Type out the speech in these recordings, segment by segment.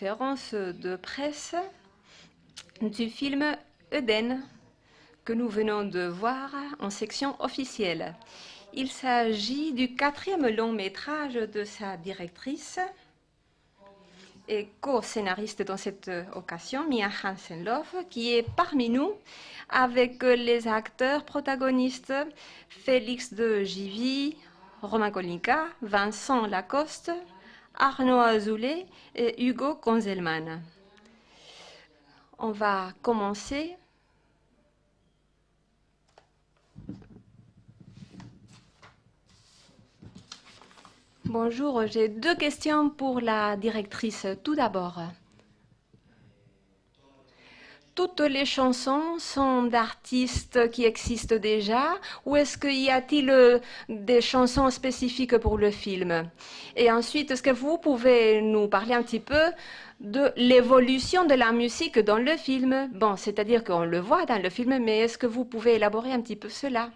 conférence de presse du film Eden que nous venons de voir en section officielle. Il s'agit du 4e long métrage de sa directrice et co-scénariste dans cette occasion, Mia Hansen-Løf, qui est parmi nous avec les acteurs protagonistes Félix de Givry, Romain Kolinka, Vincent Lacoste, Arnaud Azoulay et Hugo Konzelman. On va commencer. Bonjour, j'ai 2 questions pour la directrice. Tout d'abord, toutes les chansons sont d'artistes qui existent déjà ou est-ce qu'il y a-t-il des chansons spécifiques pour le film? Et ensuite, est-ce que vous pouvez nous parler un petit peu de l'évolution de la musique dans le film? Bon, c'est-à-dire qu'on le voit dans le film, mais est-ce que vous pouvez élaborer un petit peu cela?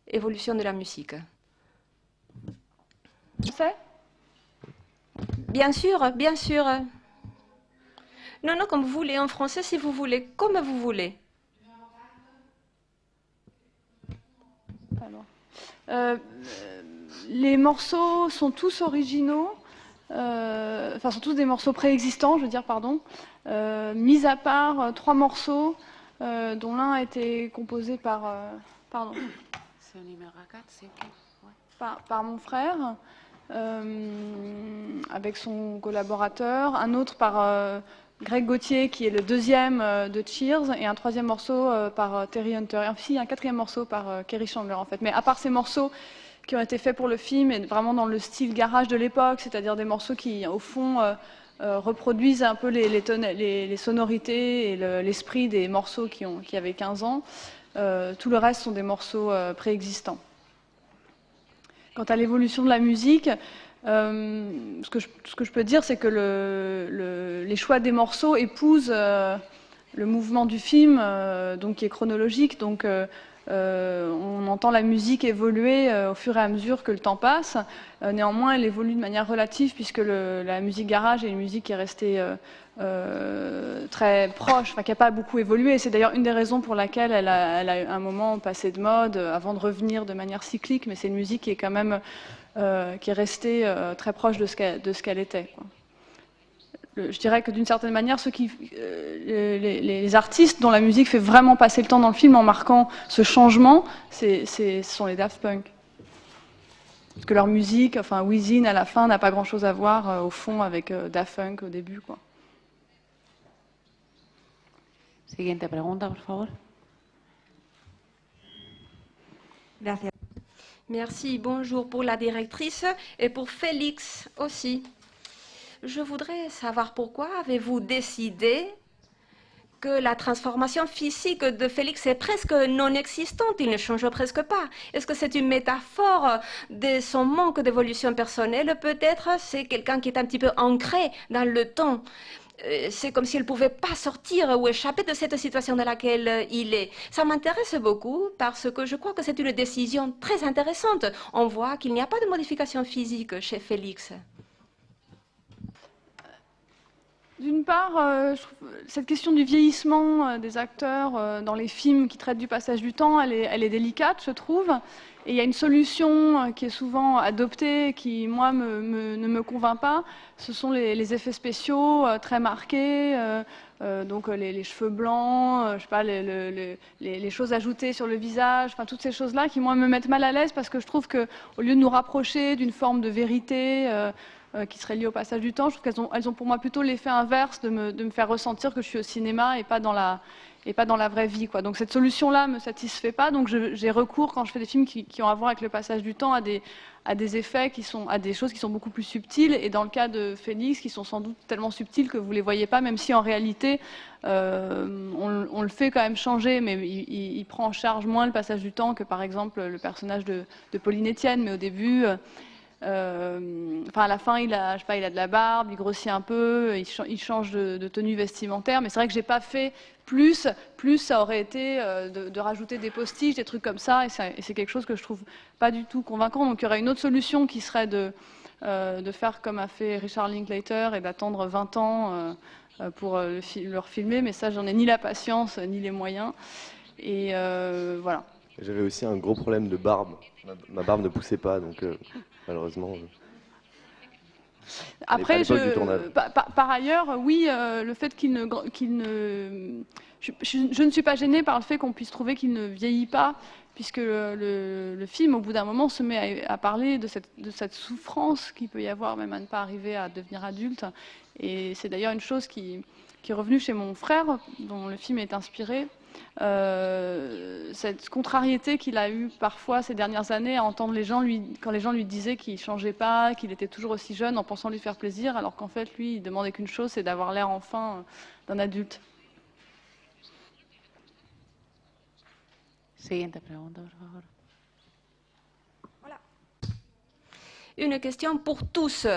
Évolution de la musique. C'est ? Bien sûr, bien sûr. Non, non, comme vous voulez, en français, si vous voulez, comme vous voulez. Alors, les morceaux sont tous originaux, enfin, sont tous des morceaux préexistants, je veux dire, pardon, mis à part 3 morceaux, dont l'un a été composé par, pardon, par mon frère, avec son collaborateur, un autre par Greg Gauthier, qui est le 2e de Cheers, et un 3e morceau par Terry Hunter. Et aussi un 4e morceau par Kerry Chandler, en fait. Mais à part ces morceaux qui ont été faits pour le film, et vraiment dans le style garage de l'époque, c'est-à-dire des morceaux qui, au fond, reproduisent un peu les sonorités et l'esprit des morceaux qui avaient 15 ans, tout le reste sont des morceaux préexistants. Quant à l'évolution de la musique, ce que je peux dire, c'est que les choix des morceaux épousent le mouvement du film, donc qui est chronologique. Donc, on entend la musique évoluer au fur et à mesure que le temps passe. Néanmoins, elle évolue de manière relative, puisque la musique garage est une musique qui est restée très proche, enfin, qui n'a pas beaucoup évolué. C'est d'ailleurs une des raisons pour laquelle elle a un moment passé de mode avant de revenir de manière cyclique, mais c'est une musique qui est quand même qui est restée très proche de ce qu'elle était, quoi. Je dirais que d'une certaine manière, les artistes dont la musique fait vraiment passer le temps dans le film en marquant ce changement, ce sont les Daft Punk. Parce que leur musique, enfin Within à la fin, n'a pas grand-chose à voir au fond avec Daft Punk au début, quoi. Siguiente pregunta, por favor. Merci. Merci, bonjour pour la directrice et pour Félix aussi. Je voudrais savoir pourquoi avez-vous décidé que la transformation physique de Félix est presque non existante, il ne change presque pas. Est-ce que c'est une métaphore de son manque d'évolution personnelle? Peut-être c'est quelqu'un qui est un petit peu ancré dans le temps. C'est comme s'il ne pouvait pas sortir ou échapper de cette situation dans laquelle il est. Ça m'intéresse beaucoup parce que je crois que c'est une décision très intéressante. On voit qu'il n'y a pas de modification physique chez Félix. D'une part, cette question du vieillissement des acteurs dans les films qui traitent du passage du temps, elle est délicate, je trouve. Et il y a une solution qui est souvent adoptée, qui, moi, ne me convainc pas. Ce sont les effets spéciaux très marqués, donc les cheveux blancs, je sais pas, les choses ajoutées sur le visage, enfin toutes ces choses-là qui, moi, me mettent mal à l'aise parce que je trouve qu'au lieu de nous rapprocher d'une forme de vérité qui serait liée au passage du temps, je trouve qu'elles ont pour moi plutôt l'effet inverse de me faire ressentir que je suis au cinéma et pas dans la vraie vie, quoi. Donc cette solution-là ne me satisfait pas, donc j'ai recours, quand je fais des films qui ont à voir avec le passage du temps, à des effets à des choses qui sont beaucoup plus subtiles, et dans le cas de Félix, qui sont sans doute tellement subtiles que vous ne les voyez pas, même si en réalité, on le fait quand même changer, mais il prend en charge moins le passage du temps que par exemple le personnage de Pauline Etienne, mais au début... à la fin, il a de la barbe, il grossit un peu, il change de tenue vestimentaire, mais c'est vrai que j'ai pas fait plus ça aurait été de rajouter des postiches, des trucs comme ça, et c'est quelque chose que je trouve pas du tout convaincant. Donc il y aurait une autre solution qui serait de faire comme a fait Richard Linklater et d'attendre 20 ans pour leur filmer, mais ça, j'en ai ni la patience ni les moyens. Et voilà. J'avais aussi un gros problème de barbe. Ma barbe ne poussait pas, donc malheureusement. Après, du tournage. par ailleurs, oui, le fait qu'il ne, je ne suis pas gênée par le fait qu'on puisse trouver qu'il ne vieillit pas, puisque le film, au bout d'un moment, se met à parler de cette souffrance qu'il peut y avoir, même à ne pas arriver à devenir adulte. Et c'est d'ailleurs une chose qui est revenue chez mon frère, dont le film est inspiré. Cette contrariété qu'il a eue parfois ces dernières années à entendre quand les gens lui disaient qu'il ne changeait pas, qu'il était toujours aussi jeune en pensant lui faire plaisir, alors qu'en fait, lui, il demandait qu'une chose, c'est d'avoir l'air enfin d'un adulte. Siguiente pregunta, por favor. Une question pour tous.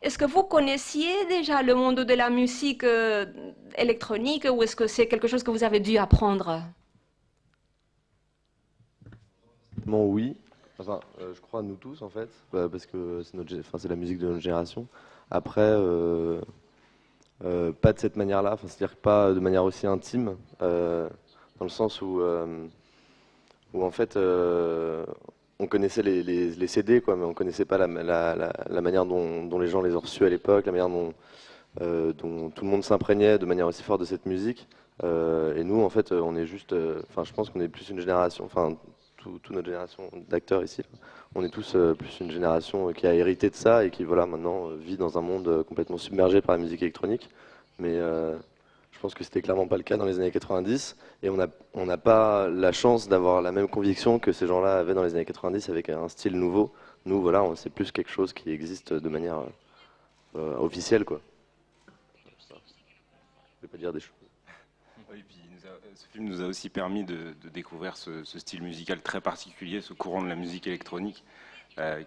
Est-ce que vous connaissiez déjà le monde de la musique électronique ou est-ce que c'est quelque chose que vous avez dû apprendre? Bon, oui. Enfin, je crois nous tous en fait, parce que c'est la musique de notre génération. Après, pas de cette manière-là, c'est-à-dire pas de manière aussi intime, dans le sens où en fait on connaissait les CD, quoi, mais on connaissait pas la manière dont les gens les ont reçus à l'époque, la manière dont tout le monde s'imprégnait de manière aussi forte de cette musique. Et nous, en fait, on est juste, je pense qu'on est plus une génération, toute notre génération d'acteurs ici, on est tous plus une génération qui a hérité de ça et qui, voilà, maintenant vit dans un monde complètement submergé par la musique électronique. Mais je pense que c'était clairement pas le cas dans les années 90 et on n'a pas la chance d'avoir la même conviction que ces gens-là avaient dans les années 90 avec un style nouveau. Nous, voilà, c'est plus quelque chose qui existe de manière officielle, quoi. Je vais pas dire des choses. Oui, puis ce film nous a aussi permis de découvrir ce style musical très particulier, ce courant de la musique électronique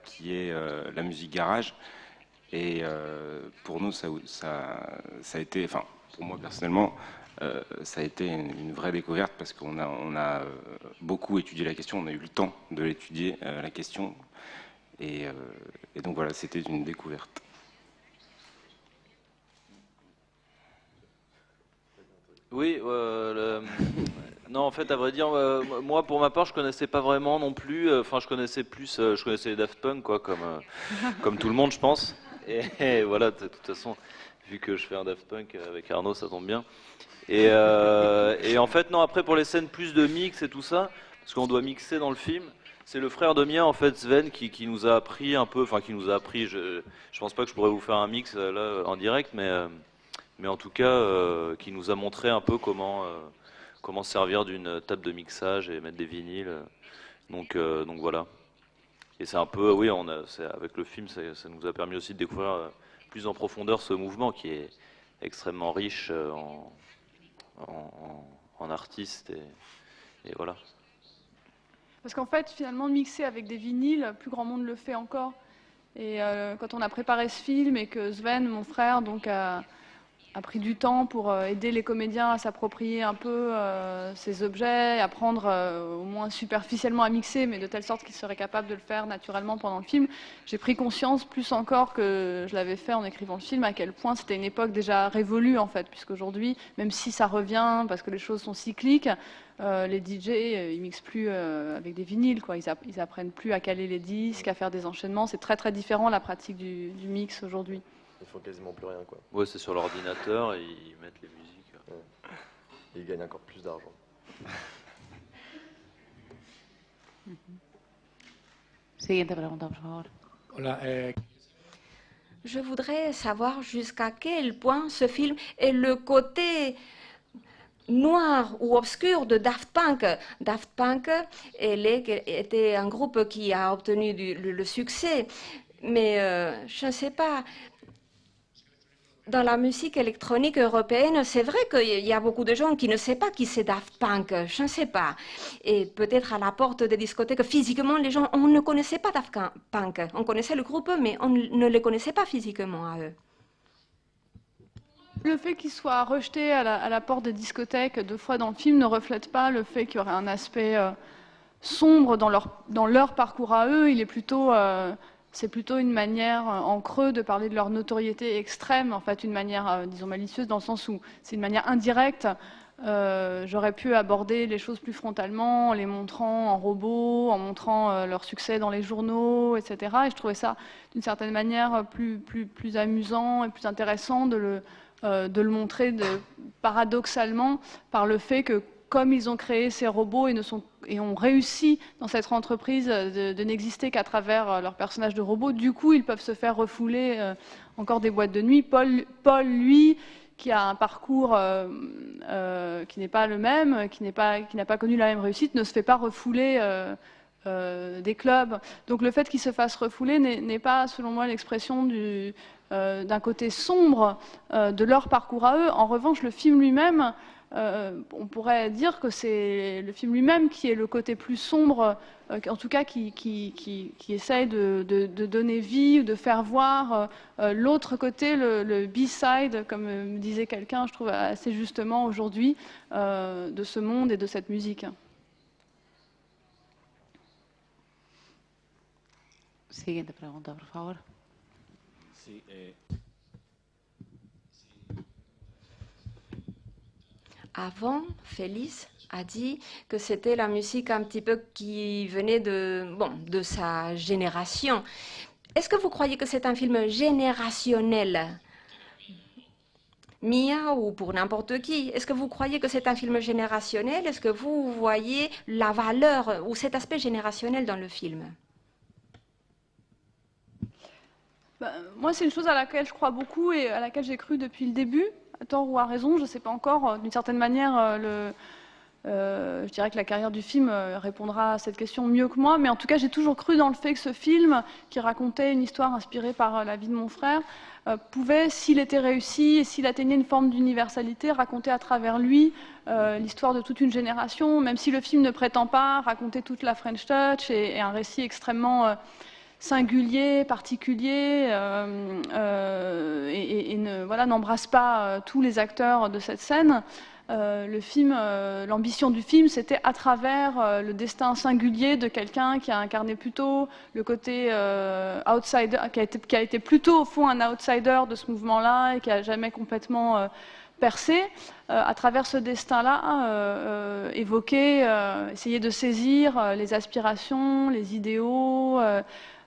qui est la musique garage. Et pour nous, ça a été, enfin, pour moi personnellement, ça a été une vraie découverte parce qu'on a beaucoup étudié la question, on a eu le temps de l'étudier, la question. Et donc voilà, c'était une découverte. Oui, non, en fait, à vrai dire, moi, pour ma part, je connaissais pas vraiment non plus. Enfin, je connaissais les Daft Punk, quoi, comme tout le monde, je pense. Et voilà, de toute façon, vu que je fais un Daft Punk avec Arnaud, ça tombe bien. Et en fait, non, après, pour les scènes plus de mix et tout ça, parce qu'on doit mixer dans le film, c'est le frère de Mia, en fait, Sven, qui nous a appris un peu, enfin, qui nous a appris, je pense pas que je pourrais vous faire un mix, là, en direct, mais en tout cas, qui nous a montré un peu comment servir d'une table de mixage et mettre des vinyles. Donc voilà. Et c'est un peu, oui, avec le film, ça nous a permis aussi de découvrir plus en profondeur ce mouvement qui est extrêmement riche en artistes et voilà. Parce qu'en fait, finalement, mixer avec des vinyles, plus grand monde le fait encore. Et quand on a préparé ce film et que Sven, mon frère, donc a pris du temps pour aider les comédiens à s'approprier un peu ces objets, apprendre au moins superficiellement à mixer, mais de telle sorte qu'ils seraient capables de le faire naturellement pendant le film. J'ai pris conscience, plus encore que je l'avais fait en écrivant le film, à quel point c'était une époque déjà révolue en fait, puisqu'aujourd'hui, même si ça revient parce que les choses sont cycliques, les DJ ils mixent plus avec des vinyles, quoi. Ils apprennent plus à caler les disques, à faire des enchaînements. C'est très très différent la pratique du mix aujourd'hui. Ils font quasiment plus rien, quoi. Ouais, c'est sur l'ordinateur et ils mettent les musiques. Ouais. Et ils gagnent encore plus d'argent. Siguiente pregunta, por favor. Hola, Je voudrais savoir jusqu'à quel point ce film est le côté noir ou obscur de Daft Punk. Daft Punk était un groupe qui a obtenu le succès, mais je ne sais pas. Dans la musique électronique européenne, c'est vrai qu'il y a beaucoup de gens qui ne savent pas qui c'est Daft Punk, je ne sais pas. Et peut-être à la porte des discothèques, physiquement, les gens, on ne connaissait pas Daft Punk. On connaissait le groupe, mais on ne les connaissait pas physiquement à eux. Le fait qu'ils soient rejetés à la porte des discothèques 2 fois dans le film ne reflète pas le fait qu'il y aurait un aspect sombre dans leur parcours à eux. Il est plutôt c'est plutôt une manière en creux de parler de leur notoriété extrême, en fait une manière, disons, malicieuse, dans le sens où c'est une manière indirecte. J'aurais pu aborder les choses plus frontalement, en les montrant en robot, en montrant leur succès dans les journaux, etc. Et je trouvais ça, d'une certaine manière, plus amusant et plus intéressant de le montrer paradoxalement par le fait que, comme ils ont créé ces robots et ont réussi dans cette entreprise de n'exister qu'à travers leurs personnages de robots, du coup, ils peuvent se faire refouler encore des boîtes de nuit. Paul, lui, qui a un parcours qui n'est pas le même, qui n'a pas connu la même réussite, ne se fait pas refouler des clubs. Donc le fait qu'ils se fassent refouler n'est pas, selon moi, l'expression d'un côté sombre de leur parcours à eux. En revanche, le film lui-même, on pourrait dire que c'est le film lui-même qui est le côté plus sombre, en tout cas qui essaye de donner vie ou de faire voir l'autre côté, le B-side, comme me disait quelqu'un, je trouve assez justement aujourd'hui, de ce monde et de cette musique. Siguiente pregunta, por favor. Sí, Avant, Félix a dit que c'était la musique un petit peu qui venait de sa génération. Est-ce que vous croyez que c'est un film générationnel? Mia ou pour n'importe qui, est-ce que vous croyez que c'est un film générationnel? Est-ce que vous voyez la valeur ou cet aspect générationnel dans le film? Moi, c'est une chose à laquelle je crois beaucoup et à laquelle j'ai cru depuis le début, à tort ou à raison, je ne sais pas encore. D'une certaine manière, je dirais que la carrière du film répondra à cette question mieux que moi, mais en tout cas, j'ai toujours cru dans le fait que ce film, qui racontait une histoire inspirée par la vie de mon frère, pouvait, s'il était réussi et s'il atteignait une forme d'universalité, raconter à travers lui l'histoire de toute une génération, même si le film ne prétend pas raconter toute la French Touch et un récit extrêmement singulier, particulier, et n'embrasse pas tous les acteurs de cette scène. L'ambition du film, c'était à travers le destin singulier de quelqu'un qui a incarné plutôt le côté outsider, qui a été plutôt au fond un outsider de ce mouvement-là et qui n'a jamais complètement percé. À travers ce destin-là, essayer de saisir les aspirations, les idéaux,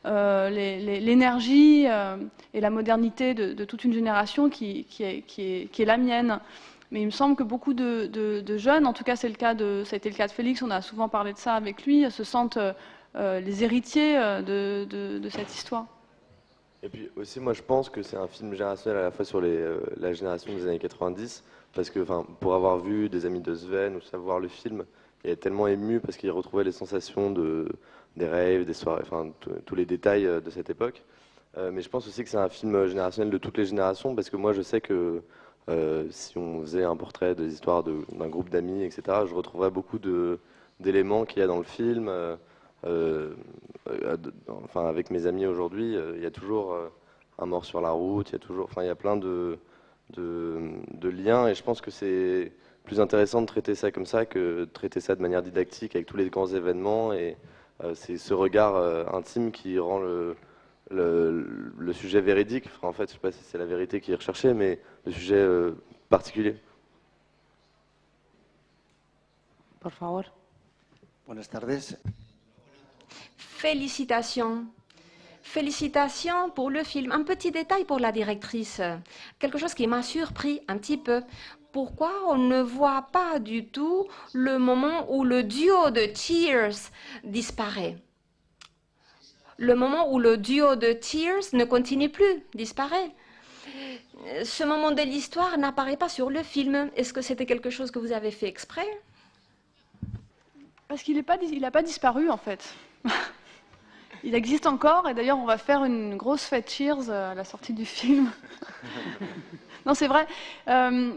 l'énergie et la modernité de toute une génération qui est la mienne. Mais il me semble que beaucoup de jeunes, en tout cas ça a été le cas de Félix, on a souvent parlé de ça avec lui, se sentent les héritiers de cette histoire. Et puis aussi, moi je pense que c'est un film générationnel à la fois sur la génération des années 90, parce que pour avoir vu des amis de Sven ou savoir le film, il est tellement ému parce qu'il retrouvait les sensations des rêves, des soirées, tous les détails de cette époque. Mais je pense aussi que c'est un film générationnel de toutes les générations, parce que moi je sais que si on faisait un portrait des histoires d'un groupe d'amis, etc., je retrouverais beaucoup d'éléments qu'il y a dans le film. Avec mes amis aujourd'hui, il y a toujours un mort sur la route, il y a plein de liens, et je pense que c'est plus intéressant de traiter ça comme ça que de traiter ça de manière didactique avec tous les grands événements, et c'est ce regard intime qui rend le sujet véridique. En fait, je ne sais pas si c'est la vérité qui est recherchée, mais le sujet particulier. Por favor. buenas tardes. Félicitations. Félicitations pour le film. Un petit détail pour la directrice. Quelque chose qui m'a surpris un petit peu. Pourquoi on ne voit pas du tout le moment où le duo de Cheers disparaît? Le moment où le duo de Cheers ne continue plus, disparaît. Ce moment de l'histoire n'apparaît pas sur le film. Est-ce que c'était quelque chose que vous avez fait exprès? Parce qu'il n'a pas disparu, en fait. Il existe encore, et d'ailleurs, on va faire une grosse fête Cheers à la sortie du film. Non, c'est vrai.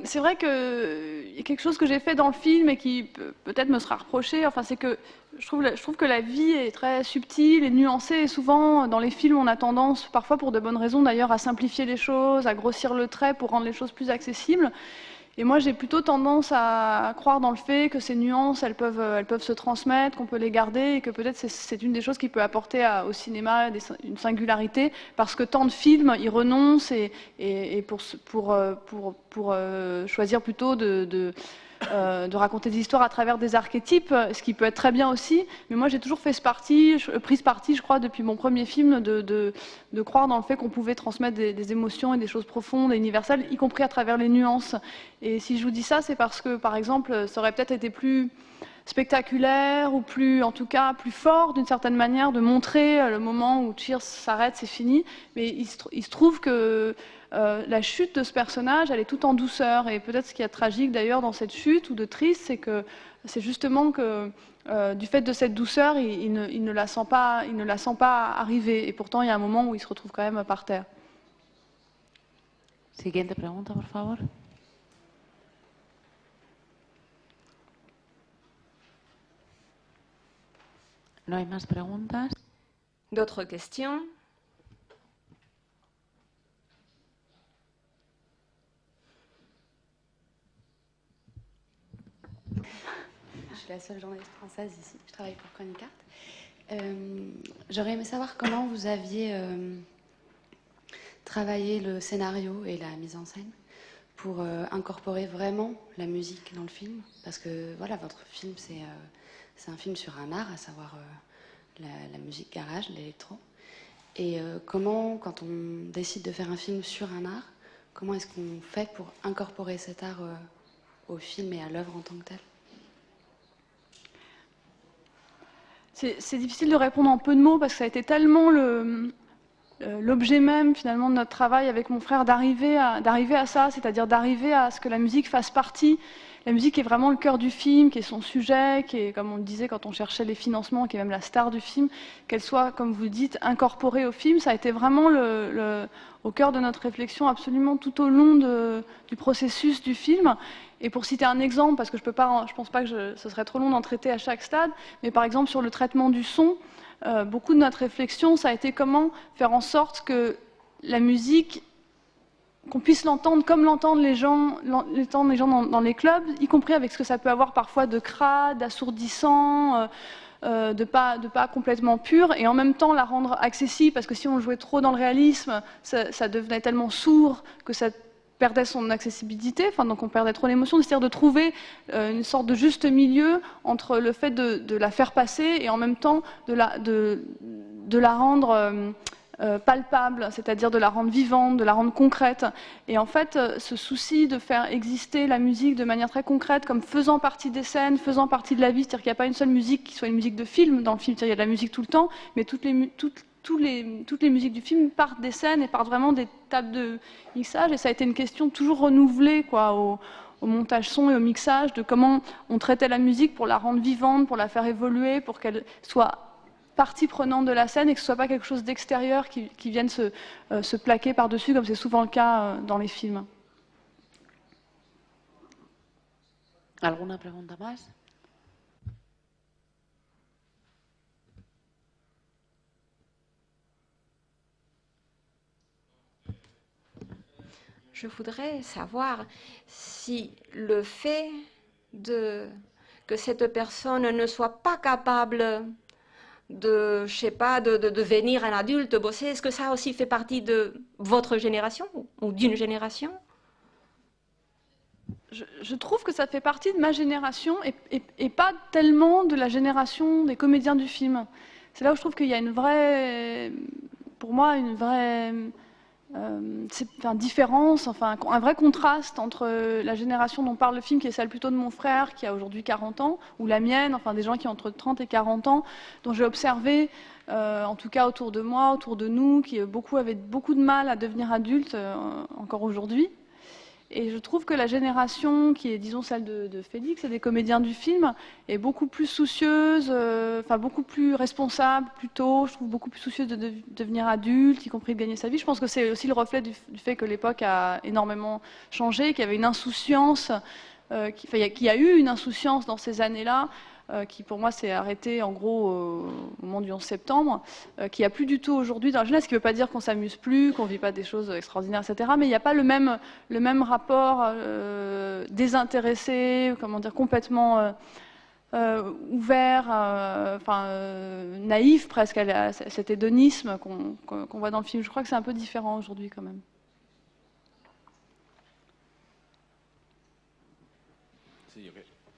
C'est vrai qu'il y a quelque chose que j'ai fait dans le film et qui peut-être me sera reproché. Enfin, c'est que je trouve que la vie est très subtile et nuancée. Et souvent, dans les films, on a tendance, parfois pour de bonnes raisons d'ailleurs, à simplifier les choses, à grossir le trait pour rendre les choses plus accessibles. Et moi, j'ai plutôt tendance à croire dans le fait que ces nuances, elles peuvent se transmettre, qu'on peut les garder, et que peut-être c'est une des choses qui peut apporter au cinéma une singularité, parce que tant de films y renoncent et pour choisir plutôt de raconter des histoires à travers des archétypes, ce qui peut être très bien aussi. Mais moi, j'ai toujours prise parti, je crois, depuis mon premier film, de croire dans le fait qu'on pouvait transmettre des émotions et des choses profondes et universelles, y compris à travers les nuances. Et si je vous dis ça, c'est parce que, par exemple, ça aurait peut-être été plus spectaculaire ou plus, en tout cas, plus fort d'une certaine manière de montrer le moment où Cheers s'arrête, c'est fini. Mais il se trouve que la chute de ce personnage, elle est tout en douceur. Et peut-être ce qui est tragique d'ailleurs dans cette chute ou de triste, c'est justement que du fait de cette douceur, il ne la sent pas arriver. Et pourtant, il y a un moment où il se retrouve quand même par terre. Siguiente pregunta, por favor. ¿No hay más preguntas? D'autres questions? Je suis la seule journaliste française ici, je travaille pour Chronique Art. J'aurais aimé savoir comment vous aviez travaillé le scénario et la mise en scène pour incorporer vraiment la musique dans le film. Parce que voilà, votre film, c'est un film sur un art, à savoir la musique garage, l'électro. Et comment, quand on décide de faire un film sur un art, comment est-ce qu'on fait pour incorporer cet art au film et à l'œuvre en tant que telle? C'est difficile de répondre en peu de mots parce que ça a été tellement l'objet même finalement de notre travail avec mon frère d'arriver à ça, c'est-à-dire d'arriver à ce que la musique fasse partie. La musique est vraiment le cœur du film, qui est son sujet, qui est, comme on le disait quand on cherchait les financements, qui est même la star du film, qu'elle soit, comme vous dites, incorporée au film. Ça a été vraiment au cœur de notre réflexion absolument tout au long du processus du film. Et pour citer un exemple, parce que je pense pas que ce serait trop long d'en traiter à chaque stade, mais par exemple sur le traitement du son, beaucoup de notre réflexion, ça a été comment faire en sorte que la musique, qu'on puisse l'entendre comme l'entendent les gens dans les clubs, y compris avec ce que ça peut avoir parfois de crade, d'assourdissant, de pas complètement pur, et en même temps la rendre accessible, parce que si on jouait trop dans le réalisme, ça devenait tellement sourd que ça perdait son accessibilité, donc on perdait trop l'émotion, c'est-à-dire de trouver une sorte de juste milieu entre le fait de la faire passer et en même temps de la rendre palpable, c'est-à-dire de la rendre vivante, de la rendre concrète. Et en fait, ce souci de faire exister la musique de manière très concrète, comme faisant partie des scènes, faisant partie de la vie, c'est-à-dire qu'il n'y a pas une seule musique qui soit une musique de film dans le film, c'est-à-dire qu'il y a de la musique tout le temps, mais toutes les musiques du film partent des scènes et partent vraiment des tables de mixage, et ça a été une question toujours renouvelée au montage son et au mixage, de comment on traitait la musique pour la rendre vivante, pour la faire évoluer, pour qu'elle soit partie prenante de la scène et que ce ne soit pas quelque chose d'extérieur qui vienne se plaquer par-dessus, comme c'est souvent le cas dans les films. ¿Alguna pregunta más? Je voudrais savoir si le fait que cette personne ne soit pas capable de devenir un adulte, bosser, est-ce que ça aussi fait partie de votre génération ou d'une génération? Je trouve que ça fait partie de ma génération et pas tellement de la génération des comédiens du film. C'est là où je trouve qu'il y a pour moi, une vraie différence, un vrai contraste entre la génération dont parle le film, qui est celle plutôt de mon frère, qui a aujourd'hui 40 ans, ou la mienne, des gens qui ont entre 30 et 40 ans, dont j'ai observé, en tout cas autour de moi, autour de nous, qui avaient beaucoup de mal à devenir adultes, encore aujourd'hui. Et je trouve que la génération qui est, disons, celle de Félix et des comédiens du film est beaucoup plus soucieuse, beaucoup plus responsable plutôt, je trouve beaucoup plus soucieuse de devenir adulte, y compris de gagner sa vie. Je pense que c'est aussi le reflet du fait que l'époque a énormément changé, qu'il y avait une insouciance, qu'il y a eu une insouciance dans ces années-là, qui pour moi s'est arrêté en gros au moment du 11 septembre, qui a plus du tout aujourd'hui dans la jeunesse, ce qui ne veut pas dire qu'on s'amuse plus, qu'on ne vit pas des choses extraordinaires, etc. Mais il n'y a pas le même rapport désintéressé, comment dire, complètement ouvert, naïf presque, à cet hédonisme qu'on voit dans le film. Je crois que c'est un peu différent aujourd'hui quand même. Sí, yo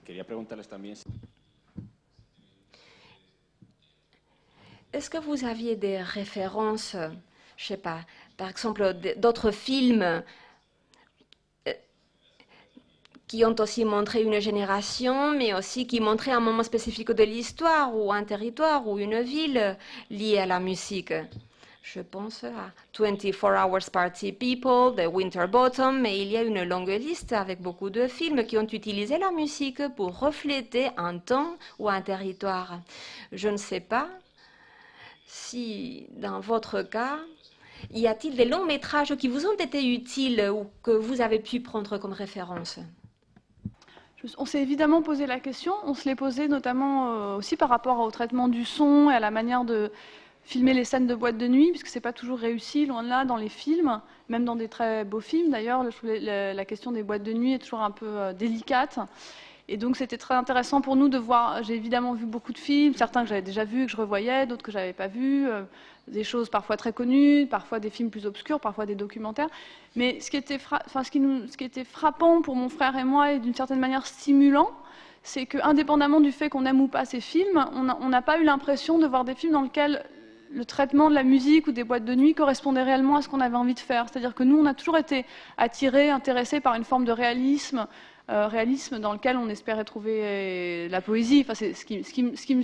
quería preguntarles también. Est-ce que vous aviez des références, je sais pas, par exemple d'autres films qui ont aussi montré une génération, mais aussi qui montraient un moment spécifique de l'histoire, ou un territoire, ou une ville liée à la musique? Je pense à 24 Hours Party People, The Winterbottom, mais il y a une longue liste avec beaucoup de films qui ont utilisé la musique pour refléter un temps ou un territoire. Je ne sais pas si, dans votre cas, y a-t-il des longs métrages qui vous ont été utiles ou que vous avez pu prendre comme référence? On s'est évidemment posé la question, on se l'est posé notamment aussi par rapport au traitement du son et à la manière de filmer les scènes de boîte de nuit, puisque c'est pas toujours réussi, loin de là, dans les films, même dans des très beaux films d'ailleurs. La question des boîtes de nuit est toujours un peu délicate. Et donc c'était très intéressant pour nous de voir, j'ai évidemment vu beaucoup de films, certains que j'avais déjà vus, que je revoyais, d'autres que je n'avais pas vus, des choses parfois très connues, parfois des films plus obscurs, parfois des documentaires. Mais ce qui était frappant pour mon frère et moi, et d'une certaine manière stimulant, c'est qu'indépendamment du fait qu'on aime ou pas ces films, on n'a pas eu l'impression de voir des films dans lesquels le traitement de la musique ou des boîtes de nuit correspondait réellement à ce qu'on avait envie de faire. C'est-à-dire que nous, on a toujours été attirés, intéressés par une forme de réalisme dans lequel on espérait trouver la poésie. Enfin, ce qui me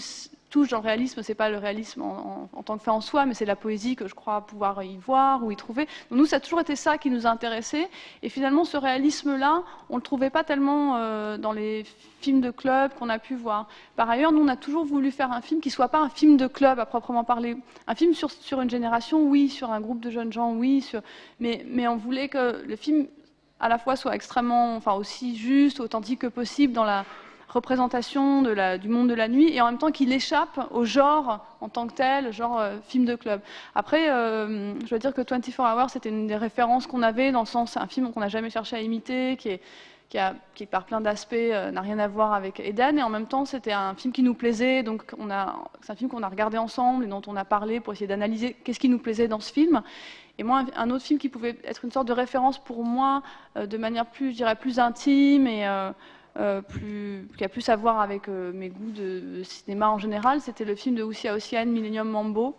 touche dans le réalisme, c'est pas le réalisme en tant que fait en soi, mais c'est la poésie que je crois pouvoir y voir ou y trouver. Donc nous, ça a toujours été ça qui nous a intéressés. Et finalement, ce réalisme-là, on le trouvait pas tellement dans les films de club qu'on a pu voir. Par ailleurs, nous, on a toujours voulu faire un film qui soit pas un film de club à proprement parler. Un film sur une génération, oui, sur un groupe de jeunes gens, oui, mais on voulait que le film à la fois soit extrêmement, aussi juste, authentique que possible dans la représentation du monde de la nuit, et en même temps qu'il échappe au genre en tant que tel, genre film de club. Après, je dois dire que 24 Hours, c'était une des références qu'on avait, dans le sens, un film qu'on n'a jamais cherché à imiter, qui par plein d'aspects n'a rien à voir avec Eden, et en même temps c'était un film qui nous plaisait, donc c'est un film qu'on a regardé ensemble et dont on a parlé pour essayer d'analyser qu'est-ce qui nous plaisait dans ce film. Et moi, un autre film qui pouvait être une sorte de référence pour moi, de manière plus, je dirais, plus intime et qui a plus à voir avec mes goûts de cinéma en général, c'était le film de Hussein Ossian, Millennium Mambo.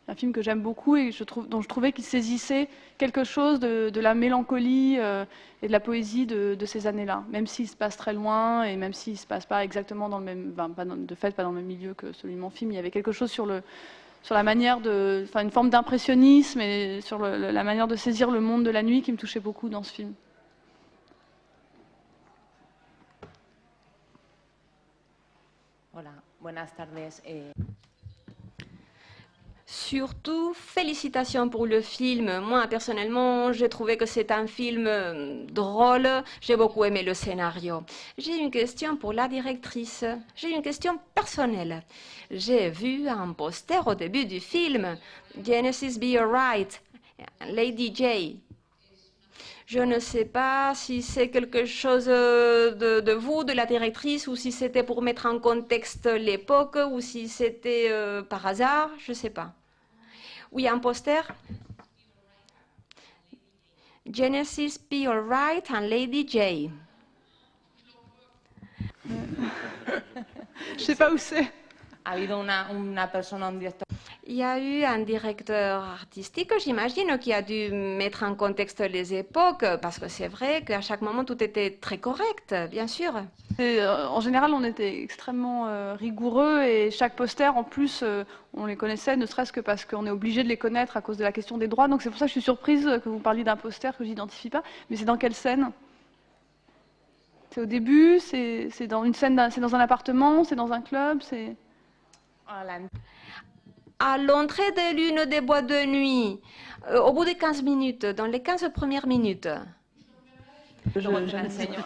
Un film que j'aime beaucoup et dont je trouvais qu'il saisissait quelque chose de la mélancolie et de la poésie de ces années-là, même s'il se passe très loin et même s'il ne se passe pas exactement dans le même, pas dans le même milieu que celui de mon film. Il y avait quelque chose sur la manière une forme d'impressionnisme et sur la manière de saisir le monde de la nuit qui me touchait beaucoup dans ce film. Hola, buenas tardes. Surtout, félicitations pour le film. Moi, personnellement, j'ai trouvé que c'est un film drôle. J'ai beaucoup aimé le scénario. J'ai une question pour la directrice. J'ai une question personnelle. J'ai vu un poster au début du film, Genesis Be Alright, Lady J. Je ne sais pas si c'est quelque chose de vous, de la directrice, ou si c'était pour mettre en contexte l'époque, ou si c'était par hasard, je ne sais pas. Oui, un poster. Genesis Be Alright and Lady J. Je ne sais pas où c'est. Ha habido una persona, un director. Il y a eu un directeur artistique, j'imagine, qui a dû mettre en contexte les époques, parce que c'est vrai qu'à chaque moment, tout était très correct, bien sûr. En général, on était extrêmement rigoureux et chaque poster, en plus, on les connaissait, ne serait-ce que parce qu'on est obligé de les connaître à cause de la question des droits. Donc c'est pour ça que je suis surprise que vous parliez d'un poster que je n'identifie pas. Mais c'est dans quelle scène ? C'est au début, c'est dans une scène, c'est dans un appartement, c'est dans un club, c'est... À l'entrée de l'une des boîtes de nuit, au bout de 15 minutes, dans les 15 premières minutes. Je enseño.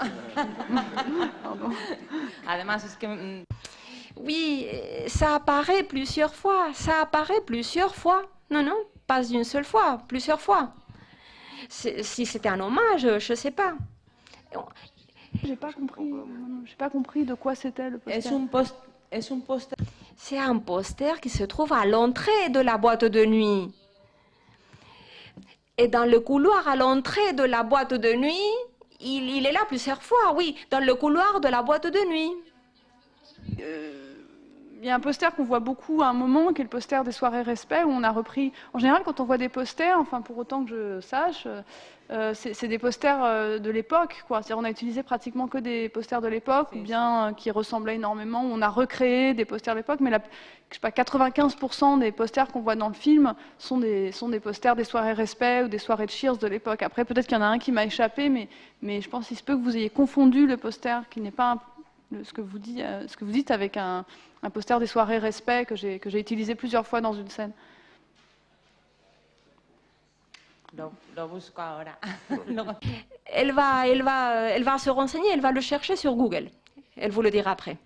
Además, es que... Oui, ça apparaît plusieurs fois. Ça apparaît plusieurs fois. Non, non, pas une seule fois, plusieurs fois. Si c'était un hommage, je ne sais pas. J'ai pas compris de quoi c'était le poster. Es un póster. C'est un poster qui se trouve à l'entrée de la boîte de nuit. Et dans le couloir à l'entrée de la boîte de nuit, il est là plusieurs fois, oui, dans le couloir de la boîte de nuit. Il y a un poster qu'on voit beaucoup à un moment, qui est le poster des soirées respect, où on a repris... En général, quand on voit des posters, enfin pour autant que je sache, c'est des posters de l'époque, quoi. C'est-à-dire on a utilisé pratiquement que des posters de l'époque, ou bien qui ressemblaient énormément, où on a recréé des posters de l'époque, mais je sais pas, 95% des posters qu'on voit dans le film sont des posters des soirées respect ou des soirées de Cheers de l'époque. Après, peut-être qu'il y en a un qui m'a échappé, mais je pense qu'il se peut que vous ayez confondu le poster, qui n'est pas ce que vous dites avec un poster des soirées respect que j'ai utilisé plusieurs fois dans une scène. Lo busco ahora. Elle va se renseigner, elle va le chercher sur Google. Elle vous le dira après.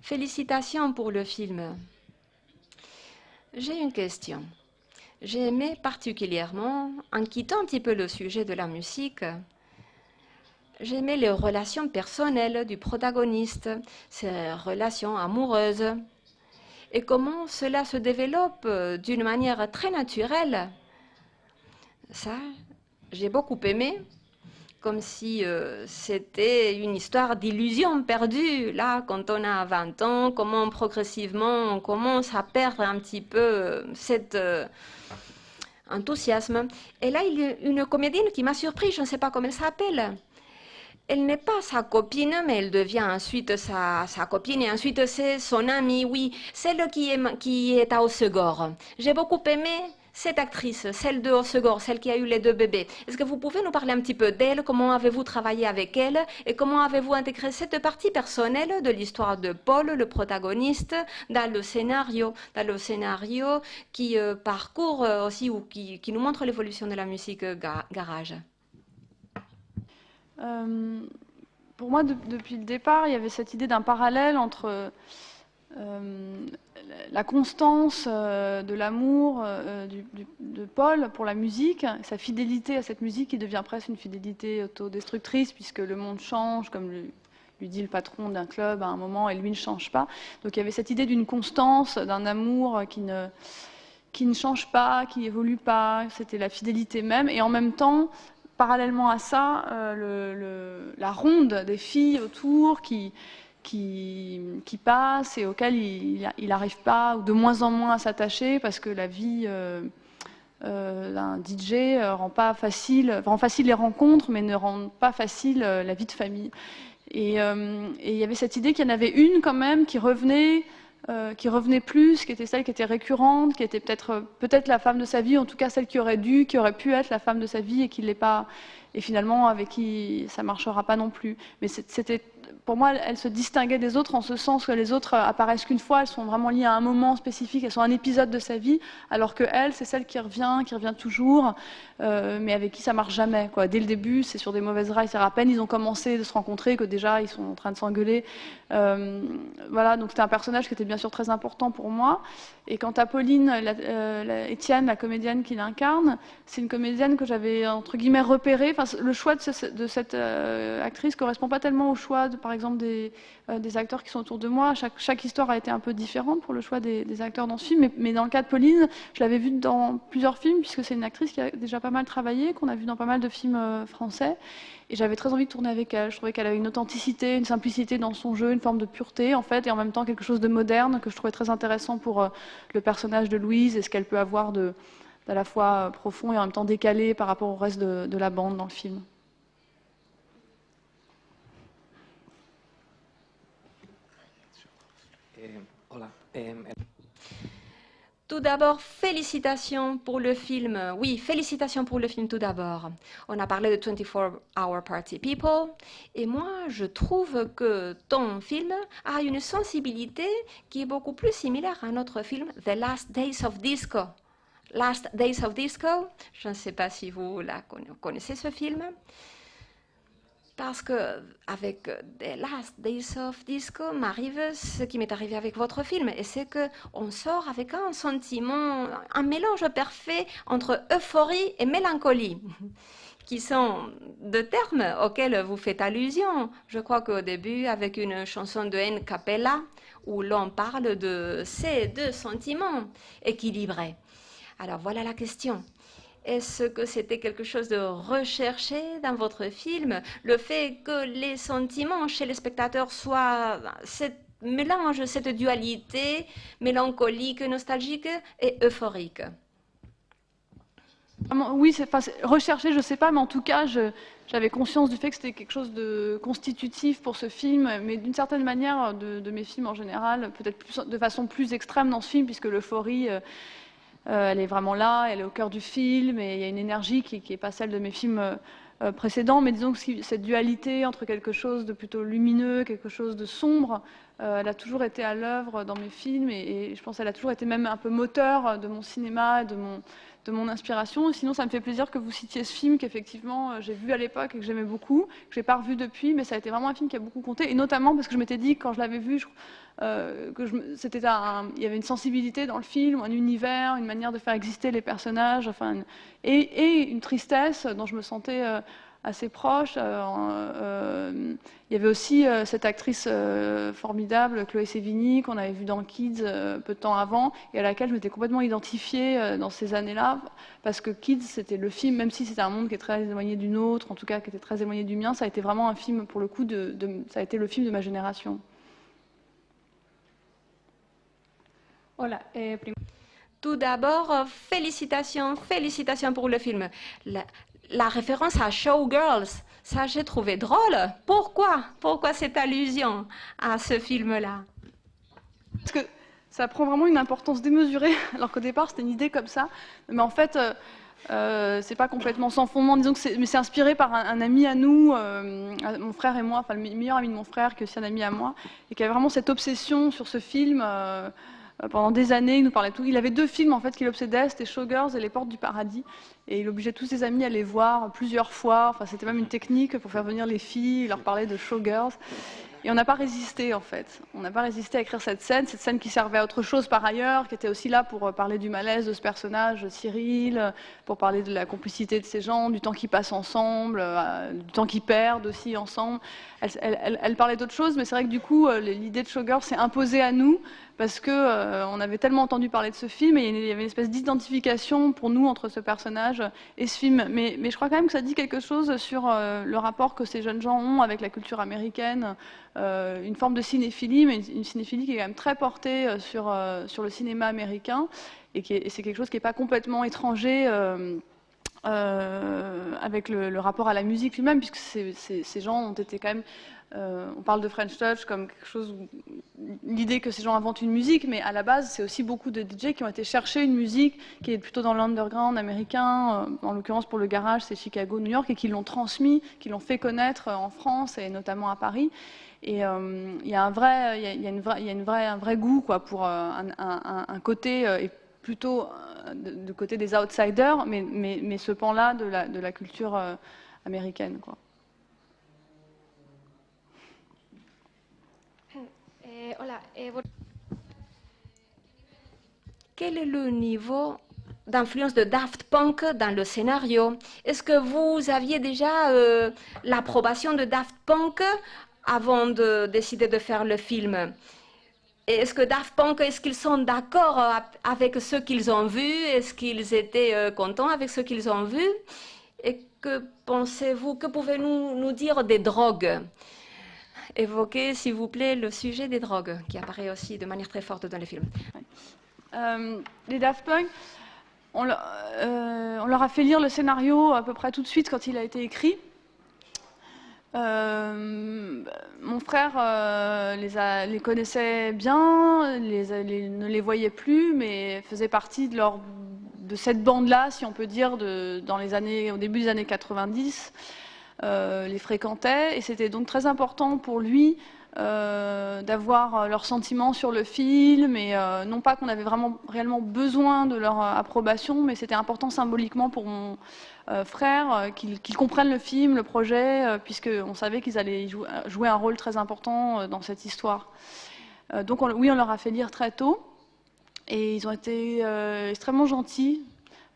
Félicitations pour le film. J'ai une question. J'ai aimé particulièrement, en quittant un petit peu le sujet de la musique, j'ai aimé les relations personnelles du protagoniste, ses relations amoureuses, et comment cela se développe d'une manière très naturelle. Ça, j'ai beaucoup aimé, comme si c'était une histoire d'illusion perdue. Là, quand on a 20 ans, comment progressivement on commence à perdre un petit peu cet enthousiasme. Et là, il y a une comédienne qui m'a surpris, je ne sais pas comment elle s'appelle. Elle n'est pas sa copine, mais elle devient ensuite sa copine, et ensuite c'est son amie, oui, celle qui est à Hossegor. J'ai beaucoup aimé cette actrice, celle de Hossegor, celle qui a eu les 2 bébés. Est-ce que vous pouvez nous parler un petit peu d'elle? Comment avez-vous travaillé avec elle? Et comment avez-vous intégré cette partie personnelle de l'histoire de Paul, le protagoniste, dans le scénario qui parcourt aussi, ou qui nous montre l'évolution de la musique garage? Pour moi, depuis le départ, il y avait cette idée d'un parallèle entre la constance de l'amour de Paul pour la musique, sa fidélité à cette musique qui devient presque une fidélité autodestructrice, puisque le monde change, comme lui dit le patron d'un club à un moment, et lui ne change pas. Donc il y avait cette idée d'une constance, d'un amour qui ne change pas, qui évolue pas, c'était la fidélité même, et en même temps, parallèlement à ça, la ronde des filles autour qui passent et auxquelles il n'arrive pas, ou de moins en moins, à s'attacher, parce que la vie d'un DJ rend facile les rencontres, mais ne rend pas facile la vie de famille. Et il y avait cette idée qu'il y en avait une quand même qui revenait plus, qui était celle qui était récurrente, qui était peut-être la femme de sa vie, en tout cas celle qui aurait pu être la femme de sa vie et qui l'est pas, et finalement avec qui ça marchera pas non plus. Mais c'était, pour moi, elle se distinguait des autres en ce sens que les autres apparaissent qu'une fois, elles sont vraiment liées à un moment spécifique, elles sont un épisode de sa vie, alors que elle, c'est celle qui revient toujours, mais avec qui ça marche jamais, quoi. Dès le début, c'est sur des mauvaises rails, c'est à peine ils ont commencé de se rencontrer que déjà ils sont en train de s'engueuler. Voilà, donc c'était un personnage qui était bien sûr très important pour moi. Et quant à Pauline, Étienne, la comédienne qui l'incarne, c'est une comédienne que j'avais entre guillemets repérée. Enfin, le choix de cette actrice correspond pas tellement au choix, par exemple, des acteurs qui sont autour de moi. Chaque histoire a été un peu différente pour le choix des acteurs dans ce film. Mais dans le cas de Pauline, je l'avais vue dans plusieurs films, puisque c'est une actrice qui a déjà pas mal travaillé, qu'on a vu dans pas mal de films français. Et j'avais très envie de tourner avec elle. Je trouvais qu'elle avait une authenticité, une simplicité dans son jeu, une forme de pureté, en fait, et en même temps quelque chose de moderne que je trouvais très intéressant pour le personnage de Louise et ce qu'elle peut avoir d'à la fois profond et en même temps décalé par rapport au reste de la bande dans le film. Hola. Tout d'abord, félicitations pour le film. Oui, félicitations pour le film tout d'abord. On a parlé de 24 Hour Party People. Et moi, je trouve que ton film a une sensibilité qui est beaucoup plus similaire à notre film The Last Days of Disco. Last Days of Disco, je ne sais pas si vous connaissez ce film. Parce que avec The Last Days of Disco m'arrive ce qui m'est arrivé avec votre film, et c'est que on sort avec un sentiment, un mélange parfait entre euphorie et mélancolie, qui sont deux termes auxquels vous faites allusion. Je crois qu'au début, avec une chanson de N. Capella, où l'on parle de ces deux sentiments équilibrés. Alors voilà la question. Est-ce que c'était quelque chose de recherché dans votre film, le fait que les sentiments chez les spectateurs soient ce mélange, cette dualité mélancolique, nostalgique et euphorique? Oui, c'est recherché, je ne sais pas, mais en tout cas, j'avais conscience du fait que c'était quelque chose de constitutif pour ce film, mais d'une certaine manière, de mes films en général, peut-être de façon plus extrême dans ce film, puisque l'euphorie... elle est vraiment là, elle est au cœur du film, et il y a une énergie qui n'est pas celle de mes films précédents, mais disons que cette dualité entre quelque chose de plutôt lumineux, quelque chose de sombre, elle a toujours été à l'œuvre dans mes films, et je pense qu'elle a toujours été même un peu moteur de mon cinéma, de mon inspiration. Sinon, ça me fait plaisir que vous citiez ce film qu'effectivement j'ai vu à l'époque et que j'aimais beaucoup, que je n'ai pas revu depuis, mais ça a été vraiment un film qui a beaucoup compté, et notamment parce que je m'étais dit, quand je l'avais vu, il y avait une sensibilité dans le film, un univers, une manière de faire exister les personnages, enfin, et une tristesse dont je me sentais assez proche. Il y avait aussi cette actrice formidable, Chloé Sevigny, qu'on avait vue dans Kids peu de temps avant, et à laquelle je m'étais complètement identifiée dans ces années-là, parce que Kids, c'était le film, même si c'était un monde qui est très éloigné du nôtre, en tout cas qui était très éloigné du mien, ça a été vraiment un film, pour le coup, ça a été le film de ma génération. Tout d'abord, félicitations pour le film. La référence à Showgirls, ça j'ai trouvé drôle. Pourquoi cette allusion à ce film-là? Parce que ça prend vraiment une importance démesurée, alors qu'au départ c'était une idée comme ça. Mais en fait, c'est pas complètement sans fondement. Disons que c'est inspiré par un ami à nous, mon frère et moi, enfin le meilleur ami de mon frère, qui est aussi un ami à moi, et qui avait vraiment cette obsession sur ce film. Pendant des années, il nous parlait de tout. Il avait deux films en fait qui l'obsédaient, c'était Showgirls et Les Portes du Paradis. Et il obligeait tous ses amis à les voir plusieurs fois. Enfin, c'était même une technique pour faire venir les filles, leur parler de Showgirls. Et on n'a pas résisté en fait. On n'a pas résisté à écrire cette scène qui servait à autre chose par ailleurs, qui était aussi là pour parler du malaise de ce personnage, Cyril, pour parler de la complicité de ces gens, du temps qu'ils passent ensemble, du temps qu'ils perdent aussi ensemble. Elle parlait d'autre chose, mais c'est vrai que du coup, l'idée de Showgirls s'est imposée à nous, parce que on avait tellement entendu parler de ce film, et il y avait une espèce d'identification pour nous entre ce personnage et ce film. Mais je crois quand même que ça dit quelque chose sur le rapport que ces jeunes gens ont avec la culture américaine, une forme de cinéphilie, mais une cinéphilie qui est quand même très portée sur le cinéma américain, et c'est quelque chose qui n'est pas complètement étranger avec le rapport à la musique lui-même, puisque ces gens ont été quand même... on parle de French Touch comme quelque chose, l'idée que ces gens inventent une musique, mais à la base, c'est aussi beaucoup de DJ qui ont été chercher une musique qui est plutôt dans l'underground américain, en l'occurrence pour le garage, c'est Chicago, New York, et qui l'ont transmis, qui l'ont fait connaître en France et notamment à Paris. Et il y a un vrai goût quoi, pour un côté plutôt du côté des outsiders, mais ce pan-là de la culture américaine, quoi. Quel est le niveau d'influence de Daft Punk dans le scénario? Est-ce que vous aviez déjà l'approbation de Daft Punk avant de décider de faire le film? Est-ce que Daft Punk, est-ce qu'ils sont d'accord avec ce qu'ils ont vu? Est-ce qu'ils étaient contents avec ce qu'ils ont vu? Et que pensez-vous, que pouvez-vous nous dire des drogues? Évoquez, s'il vous plaît, le sujet des drogues, qui apparaît aussi de manière très forte dans le film. Les Daft Punk, on leur a fait lire le scénario à peu près tout de suite quand il a été écrit. Mon frère les connaissait bien, ne les voyait plus, mais faisait partie de cette bande-là, si on peut dire, au début des années 90. Les fréquentait, et c'était donc très important pour lui d'avoir leurs sentiments sur le film, et non pas qu'on avait vraiment réellement besoin de leur approbation, mais c'était important symboliquement pour mon frère qu'ils comprennent le film, le projet, puisqu'on savait qu'ils allaient jouer un rôle très important dans cette histoire. Donc oui, on leur a fait lire très tôt, et ils ont été extrêmement gentils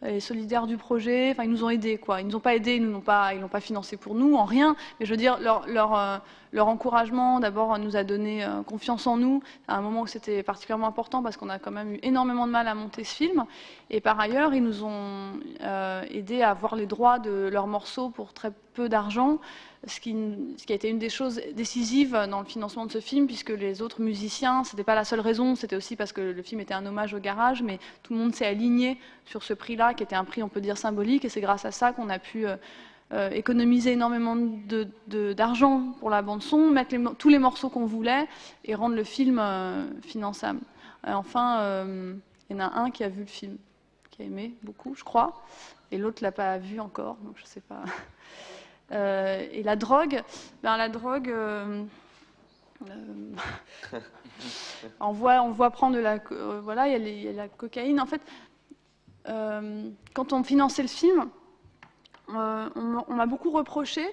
et solidaires du projet. Enfin, ils nous ont aidés, quoi. Ils nous ont pas aidés, ils l'ont pas financé pour nous, en rien. Mais je veux dire, leur encouragement, d'abord, nous a donné confiance en nous, à un moment où c'était particulièrement important, parce qu'on a quand même eu énormément de mal à monter ce film. Et par ailleurs, ils nous ont aidés à avoir les droits de leurs morceaux pour très peu d'argent, ce qui a été une des choses décisives dans le financement de ce film, puisque les autres musiciens, c'était pas la seule raison, c'était aussi parce que le film était un hommage au garage, mais tout le monde s'est aligné sur ce prix-là, qui était un prix, on peut dire, symbolique, et c'est grâce à ça qu'on a pu économiser énormément d'argent pour la bande-son, mettre tous les morceaux qu'on voulait, et rendre le film finançable. Et enfin, il y en a un qui a vu le film, qui a aimé beaucoup, je crois, et l'autre l'a pas vu encore, donc je sais pas... et la drogue, on voit prendre de la, voilà, il y a la cocaïne. En fait, quand on finançait le film, on m'a beaucoup reproché,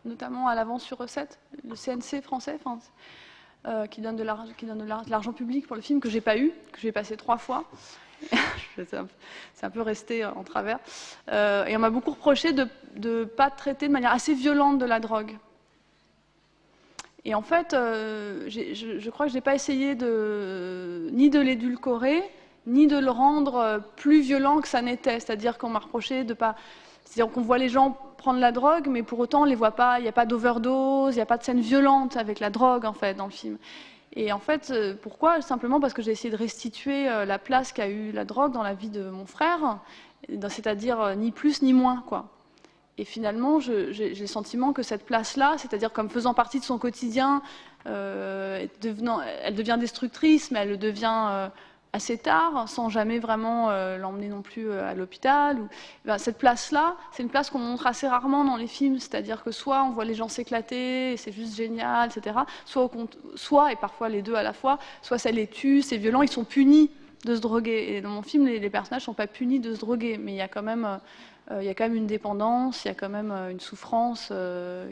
notamment à l'avance sur recette, le CNC français, qui donne de l'argent public pour le film que j'ai pas eu, que j'ai passé 3 fois. C'est un peu resté en travers. Et on m'a beaucoup reproché de ne pas traiter de manière assez violente de la drogue. Et en fait, je crois que je n'ai pas essayé ni de l'édulcorer, ni de le rendre plus violent que ça n'était. C'est-à-dire qu'on m'a reproché de pas... C'est-à-dire qu'on voit les gens prendre la drogue, mais pour autant, on les voit pas, il n'y a pas d'overdose, il n'y a pas de scène violente avec la drogue, en fait, dans le film. Et en fait, pourquoi? Simplement parce que j'ai essayé de restituer la place qu'a eu la drogue dans la vie de mon frère, c'est-à-dire ni plus ni moins, quoi. Et finalement, j'ai le sentiment que cette place-là, c'est-à-dire comme faisant partie de son quotidien, elle devient destructrice, mais elle le devient assez tard, sans jamais vraiment l'emmener non plus à l'hôpital. Cette place-là, c'est une place qu'on montre assez rarement dans les films, c'est-à-dire que soit on voit les gens s'éclater, et c'est juste génial, etc., soit, et parfois les deux à la fois, soit ça les tue, c'est violent, ils sont punis de se droguer. Et dans mon film, les personnages ne sont pas punis de se droguer, mais il y a quand même une dépendance, il y a quand même une souffrance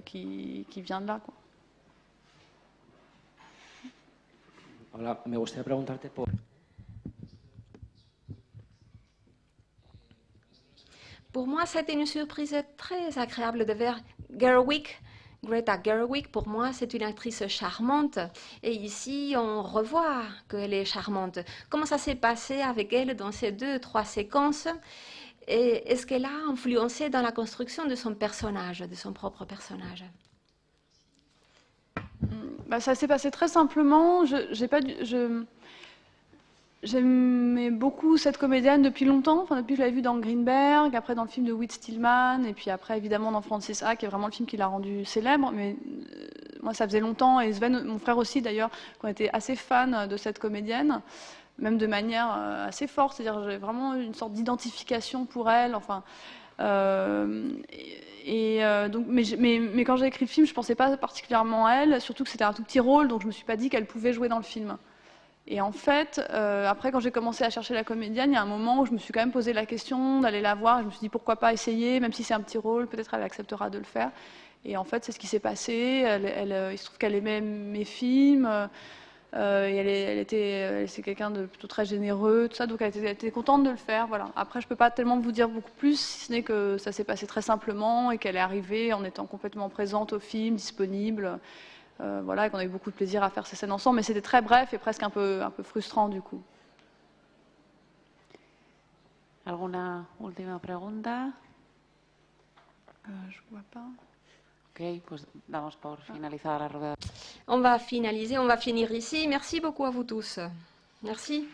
qui vient de là, quoi. Hola, me gustaría preguntarte por... Pour moi, c'était une surprise très agréable de voir Greta Gerwig. Pour moi, c'est une actrice charmante. Et ici, on revoit qu'elle est charmante. Comment ça s'est passé avec elle dans ces 2-3 séquences? Et est-ce qu'elle a influencé dans la construction de son personnage, de son propre personnage? Ça s'est passé très simplement. J'aimais beaucoup cette comédienne depuis longtemps, depuis que je l'avais vue dans Greenberg, après dans le film de Whit Stillman, et puis après évidemment dans Francis Ha, qui est vraiment le film qui l'a rendue célèbre. Mais moi, ça faisait longtemps, et Sven, mon frère aussi d'ailleurs, qu'on était assez fans de cette comédienne, même de manière assez forte. C'est-à-dire, j'ai vraiment une sorte d'identification pour elle. Enfin, donc, mais quand j'ai écrit le film, je ne pensais pas particulièrement à elle, surtout que c'était un tout petit rôle, donc je ne me suis pas dit qu'elle pouvait jouer dans le film. Et en fait, après, quand j'ai commencé à chercher la comédienne, il y a un moment où je me suis quand même posé la question d'aller la voir. Je me suis dit, pourquoi pas essayer, même si c'est un petit rôle, peut-être elle acceptera de le faire. Et en fait, c'est ce qui s'est passé. Il se trouve qu'elle aimait mes films. Et c'est quelqu'un de plutôt très généreux, tout ça. Donc elle était contente de le faire. Voilà. Après, je ne peux pas tellement vous dire beaucoup plus, si ce n'est que ça s'est passé très simplement et qu'elle est arrivée en étant complètement présente au film, disponible. Voilà, et qu'on a eu beaucoup de plaisir à faire ces scènes ensemble, mais c'était très bref et presque un peu frustrant du coup. ¿Alguna última pregunta? Je vois pas. Ok, pues damos por finalizada la rueda. On va finaliser, on va finir ici. Merci beaucoup à vous tous. Merci.